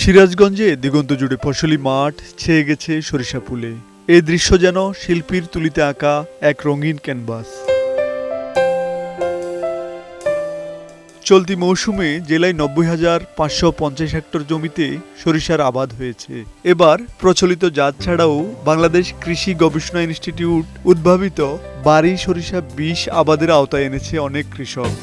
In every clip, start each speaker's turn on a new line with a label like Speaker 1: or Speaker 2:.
Speaker 1: সিরাজগঞ্জে দিগন্ত জুড়ে ফসলি মাঠ ছেয়ে গেছে সরিষা ফুলে। এই দৃশ্য যেন শিল্পীর তুলিতে আঁকা এক রঙিন ক্যানভাস। চলতি মৌসুমে জেলায় ৯০,৫৫০ হেক্টর জমিতে সরিষার আবাদ হয়েছে। এবার প্রচলিত জাত ছাড়াও বাংলাদেশ কৃষি গবেষণা ইনস্টিটিউট উদ্ভাবিত বারি সরিষা ২০ আবাদের আওতায় এনেছে অনেক কৃষক।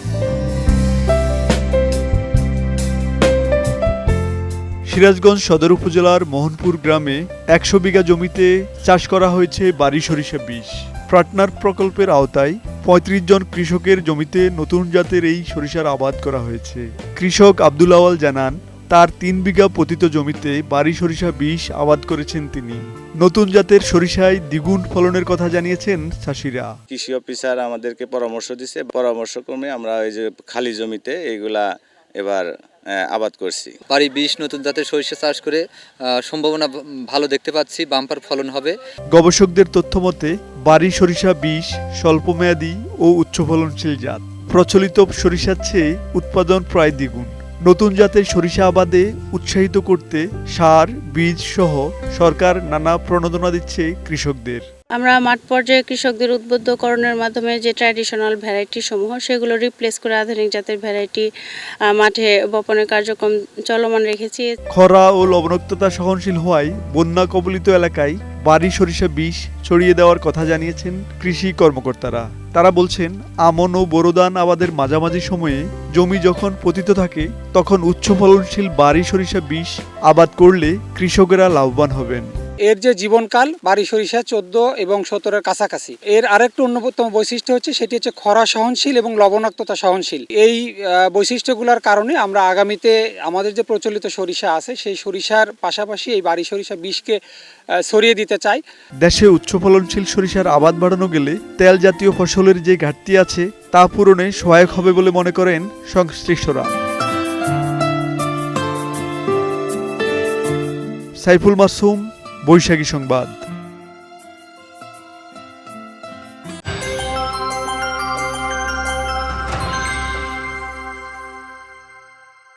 Speaker 1: সিরাজগঞ্জ সদর উপজেলার মোহনপুর গ্রামে ১০০ বিঘা জমিতে চাষ করা হয়েছে বারি সরিষা ২০। পার্টনার প্রকল্পের আওতায় ৩৫ জন কৃষকের জমিতে নতুন জাতের এই সরিষার আবাদ করা হয়েছে। কৃষক আব্দুল আওয়াল জানান, তার ৩ বিঘা পতিত জমিতে বারি সরিষা ২০ আবাদ করেছেন তিনি। নতুন জাতের সরিষায় দ্বিগুণ ফলনের কথা জানিয়েছেন চাষিরা।
Speaker 2: কৃষি অফিসার আমাদেরকে পরামর্শ দিচ্ছে, পরামর্শক্রমে আমরা ওই যে খালি জমিতে এইগুলা এবার আবাদ করছি।
Speaker 3: বারি ২০ নতুন জাতের সরিষা চাষ করে সম্ভাবনা ভালো দেখতে পাচ্ছি, বাম্পার ফলন হবে।
Speaker 1: গবেষকদের তথ্য মতে বারি সরিষা ২০ স্বল্পমেয়াদী ও উচ্চ ফলনশীল জাত। প্রচলিত সরিষার চেয়ে উৎপাদন প্রায় দ্বিগুণ। নতুন জাতের সরিষা আবাদে উৎসাহিত করতে সার, বীজ সহ সরকার নানা প্রণোদনা দিচ্ছে কৃষকদের।
Speaker 4: আমরা মাঠ পর্যায়ে কৃষকদের উদ্বুদ্ধকরণের মাধ্যমে যে ট্র্যাডিশনাল ভ্যারাইটি সমূহ সেগুলো রিপ্লেস করে আধুনিক জাতের ভ্যারাইটি মাঠে বপনের কার্যক্রম চলমান রেখেছি।
Speaker 1: খরা ও লবণাক্ততা সহনশীল হওয়ায় বন্যা কবলিত এলাকায় বারি সরিষা ২০ ছড়িয়ে দেওয়ার কথা জানিয়েছেন কৃষি কর্মকর্তারা। তারা বলছেন, আমন ও বোরো ধান আবাদের মাঝামাঝি সময়ে জমি যখন পতিত থাকে তখন উচ্চ ফলনশীল বারি সরিষা ২০ আবাদ করলে কৃষকেরা লাভবান হবেন।
Speaker 5: এর যে জীবনকাল বারি সরিষা ১৪ এবং ১৭-এর কাছাকাছি। এর আরেকটু অন্যতম বৈশিষ্ট্য হচ্ছে সেটি হচ্ছে খরা সহনশীল এবং লবণাক্ততা সহনশীল। এই বৈশিষ্ট্যগুলোর কারণে আমরা আগামীতে আমাদের যে প্রচলিত সরিষা আছে সেই সরিষার পাশাপাশি এই বারি সরিষা ২০কে ছড়িয়ে দিতে চাই।
Speaker 1: দেশে উচ্চ ফলনশীল সরিষার আবাদ বাড়ানো গেলে তেল জাতীয় ফসলের যে ঘাটতি আছে তা পূরণে সহায়ক হবে বলে মনে করেন সংশ্লিষ্টরা। সাইফুল মাসুম, বৈশাখী সংবাদ।